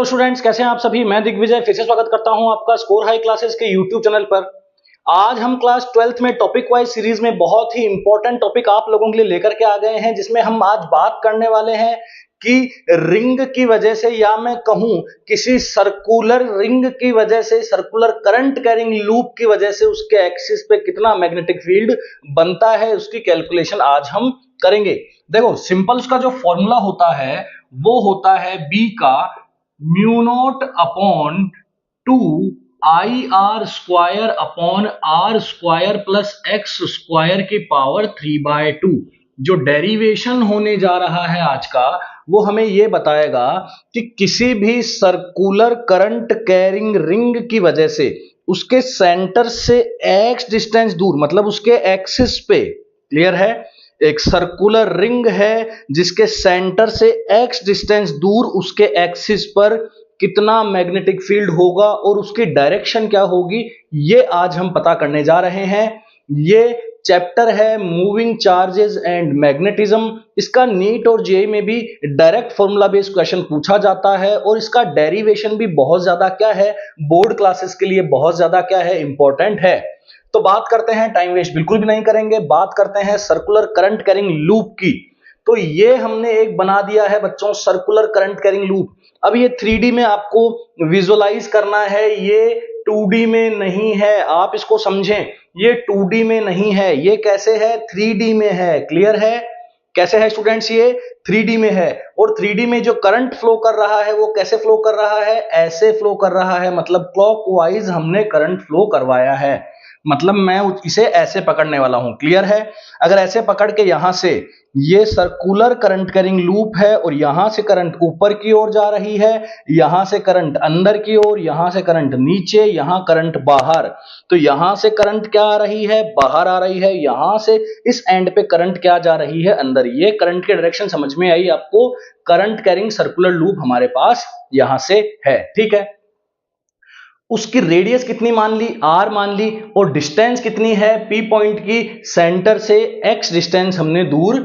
Hello students, कैसे हैं आप सभी। मैं दिग्विजय फिर से स्वागत करता हूं आपका स्कोर हाई क्लासेस के यूट्यूब चैनल पर। आज हम क्लास 12th में टॉपिक वाइज सीरीज में बहुत ही इंपॉर्टेंट टॉपिक आप लोगों के लिए लेकर के आ गए हैं, जिसमें हम आज बात करने वाले हैं कि रिंग की वजह से, या मैं कहूं किसी सर्कुलर रिंग की वजह से, सर्कुलर करंट कैरिंग लूप की वजह से उसके एक्सिस पे कितना मैग्नेटिक फील्ड बनता है, उसकी कैलकुलेशन आज हम करेंगे। देखो सिंपल, उसका जो फॉर्मूला होता है वो होता है बी का mu not upon 2 I R square upon R square plus X square की पावर 3/2। जो डेरिवेशन होने जा रहा है आज का, वो हमें ये बताएगा कि किसी भी सर्कुलर करंट कैरिंग रिंग की वजह से उसके सेंटर से एक्स डिस्टेंस दूर, मतलब उसके एक्सिस पे, क्लियर है, एक सर्कुलर रिंग है जिसके सेंटर से एक्स डिस्टेंस दूर उसके एक्सिस पर कितना मैग्नेटिक फील्ड होगा और उसकी डायरेक्शन क्या होगी, ये आज हम पता करने जा रहे हैं। ये चैप्टर है मूविंग चार्जेस एंड मैग्नेटिज्म। इसका नीट और जेईई में भी डायरेक्ट फॉर्मूला बेस्ड क्वेश्चन पूछा जाता है और इसका डेरिवेशन भी बहुत ज्यादा क्या है, बोर्ड क्लासेस के लिए बहुत ज्यादा क्या है, इंपॉर्टेंट है। तो बात करते हैं, टाइम वेस्ट बिल्कुल भी नहीं करेंगे, बात करते हैं सर्कुलर करंट कैरिंग लूप की। तो ये हमने एक बना दिया है बच्चों, सर्कुलर करंट कैरिंग लूप। अब ये 3D में आपको विजुअलाइज करना है, ये 2D में नहीं है, आप इसको समझें। ये 2D में नहीं है, ये कैसे है, 3D में है। क्लियर है, कैसे है स्टूडेंट्स, ये 3D में है। और 3D में जो करंट फ्लो कर रहा है वो कैसे फ्लो कर रहा है, ऐसे फ्लो कर रहा है, मतलब क्लॉकवाइज हमने करंट फ्लो करवाया है। मतलब मैं इसे ऐसे पकड़ने वाला हूं, क्लियर है। अगर ऐसे पकड़ के यहां से, ये सर्कुलर करंट कैरिंग लूप है और यहां से करंट ऊपर की ओर जा रही है, यहां से करंट अंदर की ओर, यहां से करंट नीचे, यहां करंट बाहर। तो यहां से करंट क्या आ रही है, बाहर आ रही है, यहां से इस एंड पे करंट क्या जा रही है, अंदर। ये करंट की डायरेक्शन समझ में आई आपको। करंट कैरिंग सर्कुलर लूप हमारे पास यहां से है, ठीक है। उसकी रेडियस कितनी मान ली, आर मान ली, और डिस्टेंस कितनी है पी पॉइंट की, सेंटर से एक्स डिस्टेंस हमने दूर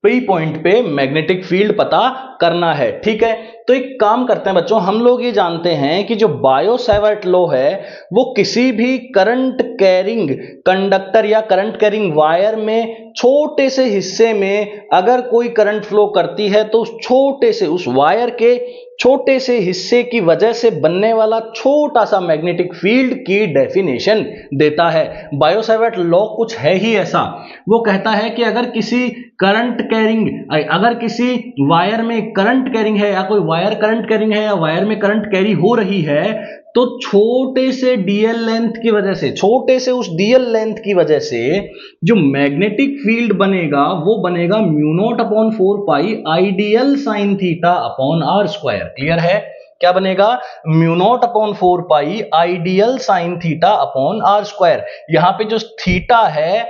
पी पॉइंट पे मैग्नेटिक फील्ड पता करना है, ठीक है। तो एक काम करते हैं बच्चों, हम लोग ये जानते हैं कि जो बायो सेवर्ट लॉ है वो किसी भी करंट कैरिंग कंडक्टर या करंट कैरिंग वायर में छोटे से हिस्से में अगर कोई करंट फ्लो करती है तो उस छोटे से, उस वायर के छोटे से हिस्से की वजह से बनने वाला छोटा सा मैग्नेटिक फील्ड की डेफिनेशन देता है। बायो सेवर्ट लॉ कुछ है ही ऐसा। वो कहता है कि अगर किसी करंट कैरिंग, अगर किसी वायर में करंट कैरिंग है, या कोई वायर करंट कैरिंग है, या वायर में करंट कैरी हो रही है, तो छोटे से डीएल लेंथ की वजह से, छोटे से उस डीएल लेंथ की वजह से जो मैग्नेटिक फील्ड बनेगा वो बनेगा mu not upon 4 pi ideal sine theta upon R square. Clear है, क्या बनेगा, mu not upon 4 pi ideal sine theta upon R square. यहां पे जो थीटा है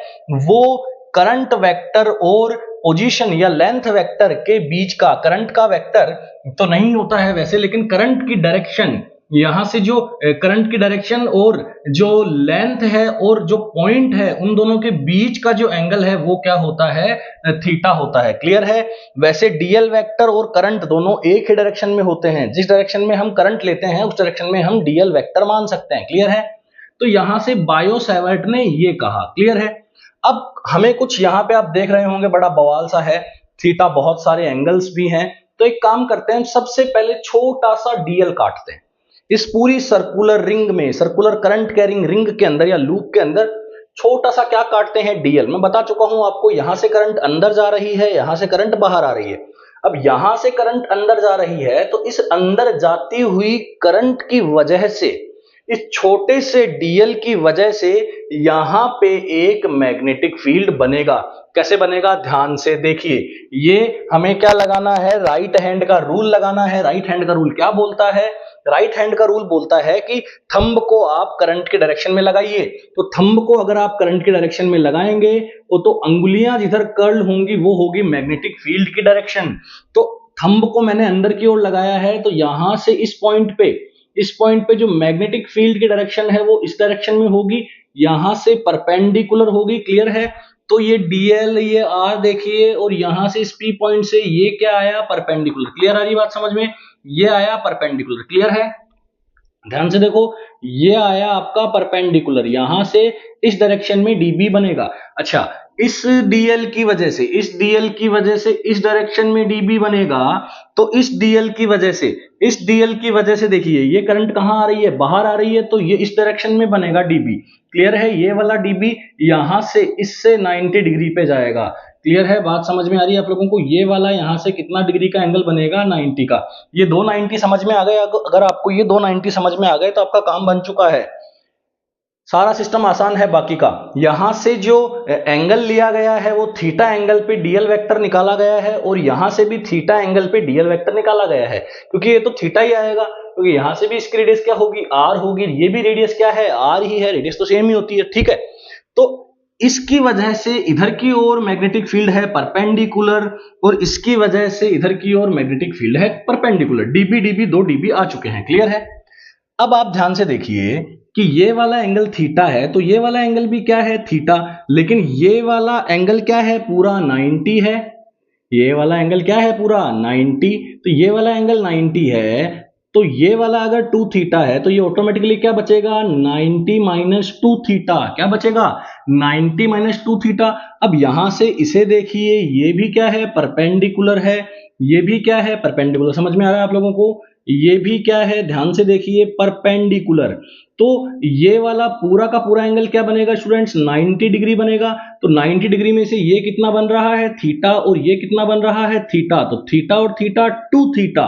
वो करंट वेक्टर और पोजीशन या लेंथ वेक्टर के बीच का, करंट का वेक्टर तो नहीं होता है वैसे, लेकिन करंट की डायरेक्शन, यहां से जो करंट की डायरेक्शन और जो लेंथ है और जो पॉइंट है, उन दोनों के बीच का जो एंगल है वो क्या होता है, थीटा होता है। क्लियर है। वैसे डीएल वेक्टर और करंट दोनों एक ही डायरेक्शन में होते हैं, जिस डायरेक्शन में हम करंट लेते हैं उस डायरेक्शन में हम डीएल वेक्टर मान सकते हैं। क्लियर है। तो यहां से बायो सेवर्ट ने ये कहा। क्लियर है। अब हमें कुछ यहां पे आप देख रहे होंगे बड़ा बवाल सा है, थीटा, बहुत सारे एंगल्स भी हैं। तो एक काम करते हैं, सबसे पहले छोटा सा डीएल काटते हैं इस पूरी सर्कुलर रिंग में, सर्कुलर करंट कैरिंग रिंग के अंदर या लूप के अंदर छोटा सा क्या काटते हैं, डीएल। मैं बता चुका हूं आपको, यहां से करंट अंदर जा रही है, यहां से करंट बाहर आ रही है। अब यहां से करंट अंदर जा रही है तो इस अंदर जाती हुई करंट की वजह से, इस छोटे से डीएल की वजह से यहां पे एक मैग्नेटिक फील्ड बनेगा। कैसे बनेगा, ध्यान से देखिए। ये हमें क्या लगाना है, राइट हैंड का रूल लगाना है। राइट हैंड का रूल क्या बोलता है, राइट हैंड का रूल बोलता है कि थंब को आप करंट के डायरेक्शन में लगाइए। तो थंब को अगर आप करंट के डायरेक्शन में लगाएंगे तो अंगुलियां जिधर कर्ल होंगी वो होगी मैग्नेटिक फील्ड की डायरेक्शन। तो थंब को मैंने अंदर की ओर लगाया है, तो यहां से इस पॉइंट पे जो मैग्नेटिक फील्ड की डायरेक्शन है वो इस डायरेक्शन में होगी, यहां से परपेंडिकुलर होगी। क्लियर है। तो ये डीएल, ये आर देखिए, और यहां से इस पी पॉइंट से ये क्या आया, परपेंडिकुलर। क्लियर आ रही बात समझ में? ये आया परपेंडिकुलर। क्लियर है? ध्यान से देखो, ये आया आपका परपेंडिकुलर, यहां से इस डायरेक्शन में डीबी बनेगा। अच्छा, इस डीएल की वजह से, इस डीएल की वजह से इस डायरेक्शन में डीबी बनेगा, तो इस डीएल की वजह से, इस डीएल की वजह से देखिए ये करंट कहां आ रही है, बाहर आ रही है, तो ये इस डायरेक्शन में बनेगा डीबी। क्लियर है? ये वाला डीबी यहां से इससे 90 डिग्री पे जाएगा। क्लियर है? बात समझ में आ रही है आप लोगों को? ये वाला यहां से कितना डिग्री का एंगल बनेगा, 90 का। ये दो 90 समझ में आ गए? अगर आपको ये दो 90 समझ में आ गए तो आपका काम बन चुका है। सारा सिस्टम आसान है बाकी का। यहां से जो एंगल लिया गया है वो थीटा एंगल पे डीएल वेक्टर निकाला गया है, और यहां से भी थीटा एंगल पे डीएल वेक्टर निकाला गया है, क्योंकि ये तो थीटा ही आएगा, क्योंकि यहां से भी इसकी रेडियस क्या होगी, आर होगी, ये भी रेडियस क्या है, आर ही है, रेडियस तो सेम ही होती है। ठीक है, तो इसकी वजह से इधर की ओर मैग्नेटिक फील्ड है परपेंडिकुलर, और इसकी वजह से इधर की ओर मैग्नेटिक फील्ड है परपेंडिकुलर। डीबी डीबी, दो डीबी आ चुके हैं। क्लियर है? अब आप ध्यान से देखिए कि ये वाला एंगल थीटा है, तो ये वाला एंगल भी क्या है, थीटा, लेकिन ये वाला एंगल क्या है, पूरा 90 है। ये वाला एंगल क्या है, पूरा 90, तो ये वाला एंगल 90 है, तो ये वाला अगर 2 थीटा है तो ये ऑटोमेटिकली क्या बचेगा, 90 माइनस 2 थीटा। क्या बचेगा, 90 माइनस 2 थीटा। अब यहां से इसे देखिए, ये भी क्या है, परपेंडिकुलर है, ये भी क्या है, परपेंडिकुलर। समझ में आ रहा है आप लोगों को? ये भी क्या है, ध्यान से देखिए, परपेंडिकुलर। तो ये वाला पूरा का पूरा एंगल क्या बनेगा स्टूडेंट्स, 90 डिग्री बनेगा। तो 90 डिग्री में से ये कितना बन रहा है, थीटा, और ये कितना बन रहा है, थीटा। तो थीटा और थीटा 2 थीटा,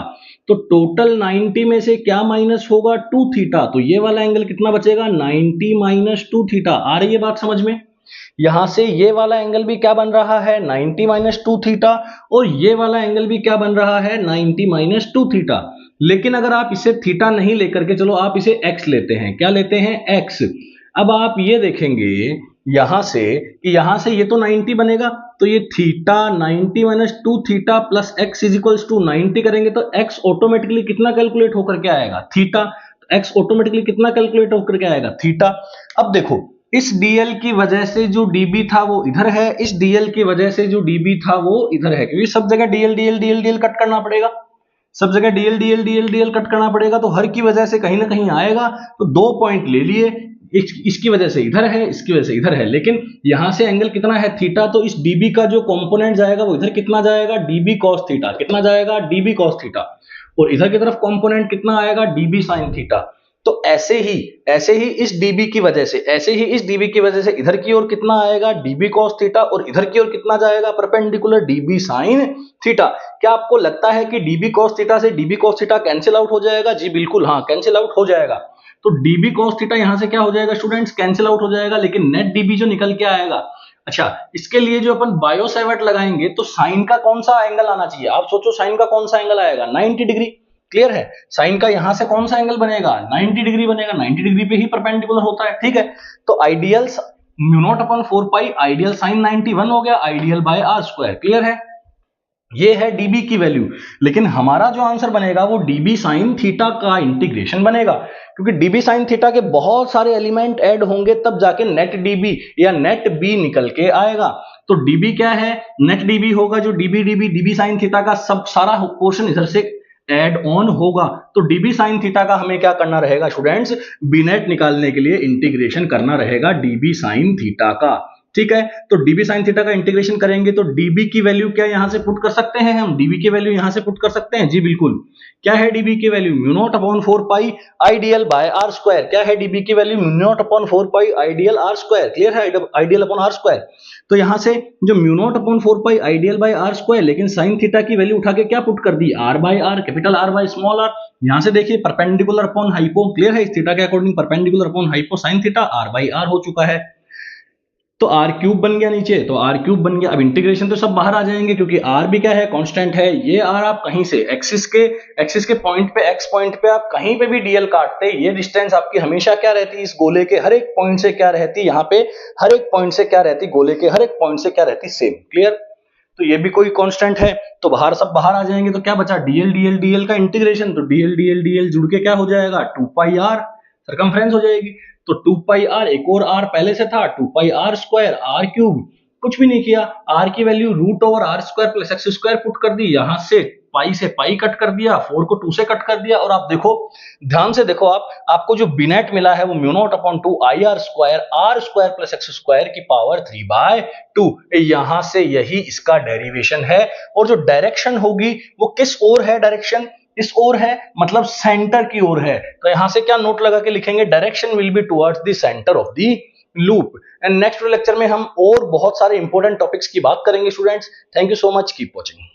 तो टोटल 90 में से क्या माइनस होगा, 2 थीटा। तो ये वाला एंगल कितना बचेगा, 90 माइनस 2 थीटा। आ रही है बात समझ में? यहां से ये वाला एंगल भी क्या बन रहा है, 90 माइनस 2 थीटा, और ये वाला एंगल भी क्या बन रहा है, 90 माइनस 2 थीटा। लेकिन अगर आप इसे थीटा नहीं लेकर के, चलो आप इसे एक्स लेते हैं, क्या लेते हैं, एक्स। अब आप ये देखेंगे यहां से कि यहां से ये तो 90 बनेगा, तो ये theta 90 minus 2 theta plus X is equals to 90 करेंगे तो एक्स ऑटोमेटिकली कितना कैलकुलेट होकर के आएगा, थीटा। एक्स ऑटोमेटिकली कितना कैलकुलेट होकर के आएगा, थीटा। अब देखो, इस डीएल की वजह से जो डीबी था वो इधर है, इस डीएल की वजह से जो डीबी था वो इधर है, क्योंकि सब जगह DL DL DL DL cut करना पड़ेगा, सब जगह DL DL DL DL cut करना पड़ेगा, तो हर की वजह से कहीं ना कहीं आएगा। तो दो पॉइंट ले लिए, इसकी वजह से इधर है, इसकी वजह से इधर है, लेकिन यहां से एंगल कितना है, थीटा, तो इस डीबी का जो कंपोनेंट जाएगा वो इधर कितना जाएगा, डीबी कॉस थीटा। कितना जाएगा, डीबी कॉस थीटा। और इधर की तरफ कंपोनेंट कितना आएगा, डीबी साइन थीटा। तो ऐसे ही इस डीबी की वजह से, ऐसे ही इस डीबी की वजह से इधर की ओर कितना आएगा, डीबी कॉस थीटा, और इधर की ओर कितना जाएगा, परपेंडिकुलर, डीबी साइन थीटा। क्या आपको लगता है कि डीबी कॉस थीटा से dB cos theta cancel out हो जाएगा? जी बिल्कुल, हाँ, कैंसिल आउट हो जाएगा। तो डीबी कॉस थीटा यहां से क्या हो जाएगा स्टूडेंट्स, कैंसिल आउट हो जाएगा, लेकिन नेट डीबी जो निकल के आएगा। अच्छा, इसके लिए जो अपन बायो सेवर्ट लगाएंगे तो साइन का कौन सा एंगल आना चाहिए, आप सोचो, साइन का कौन सा एंगल आएगा, 90 डिग्री। क्लियर है? साइन का यहां से कौन सा एंगल बनेगा, 90 डिग्री बनेगा, 90 डिग्री पे ही परपेंडिकुलर होता है। ठीक है, तो ideal mu not upon 4 pi, ideal sine 91 हो गया, ideal by R square. Clear है? ये है डीबी की वैल्यू, लेकिन हमारा जो आंसर बनेगा वो डीबी साइन थीटा का इंटीग्रेशन बनेगा, क्योंकि डीबी साइन थीटा के बहुत सारे एलिमेंट ऐड होंगे तब जाके नेट डीबी या नेट बी निकल के आएगा। तो डीबी क्या है, नेट डीबी होगा, जो dB dB dB sine theta का सब सारा पोर्शन इधर से एड ऑन होगा। तो डीबी साइन थीटा का हमें क्या करना रहेगा स्टूडेंट्स, बी नेट निकालने के लिए इंटीग्रेशन करना रहेगा डीबी साइन थीटा का। ठीक है, तो डीबी साइन थीटा का इंटीग्रेशन करेंगे तो डीबी की वैल्यू क्या यहां से पुट कर सकते हैं, हम डीबी की वैल्यू यहां से पुट कर सकते हैं। जी बिल्कुल, क्या है डीबी की value, mu not upon 4 pi ideal by R square. क्या है डीबी की value, mu not upon 4 pi ideal R square. Clear है? Ideal upon R square. तो यहां से जो mu not upon 4 pi ideal by R square, लेकिन sine theta की वैल्यू उठा के क्या पुट कर दी, R by R, capital R by small R. यहां से देखिए परपेंडिकुलर अपॉन हाइपो। क्लियर है? इस थीटा के according perpendicular upon hypo sine theta, R by R हो चुका है। तो आर क्यूब बन गया नीचे, तो आर क्यूब बन गया। अब इंटीग्रेशन तो सब बाहर आ जाएंगे, क्योंकि आर भी क्या है, कांस्टेंट है। ये आर आप कहीं से एक्सिस के पॉइंट पे, एक्स पॉइंट पे आप कहीं पे भी डीएल काटते, ये डिस्टेंस आपकी हमेशा क्या रहती, इस गोले के हर एक पॉइंट से क्या रहती, यहाँ पे हर एक पॉइंट से क्या रहती, गोले के हर एक पॉइंट से क्या रहती, सेम। क्लियर? तो ये भी कोई कांस्टेंट है, तो बाहर सब बाहर आ जाएंगे, तो क्या बचा, डीएल डीएल डीएल का इंटीग्रेशन, तो डीएल डीएल डीएल जुड़ के क्या हो जाएगा, 2 पाई आर सर्कमफ्रेंस हो जाएगी। तो 2 पाई आर, एक और आर पहले से था, 2 pi R square R cube, कुछ भी नहीं किया, r की value root over R square plus X square put कर दी, यहां से पाई से पाई कट कर दिया, 4 को 2 से कट कर दिया, और आप देखो ध्यान से देखो, आपको जो बिनेट मिला है वो mu naught upon 2 I R square plus X square की पावर 3/2। यहां से यही इसका डेरिवेशन है, और जो डायरेक्शन होगी वो किस ओर है, डायरेक्शन इस ओर है, मतलब सेंटर की ओर है। तो यहां से क्या नोट लगा के लिखेंगे, direction will be towards the centre of the loop. And next lecture में हम और बहुत सारे इंपॉर्टेंट टॉपिक्स की बात करेंगे students. Thank you so much, keep watching.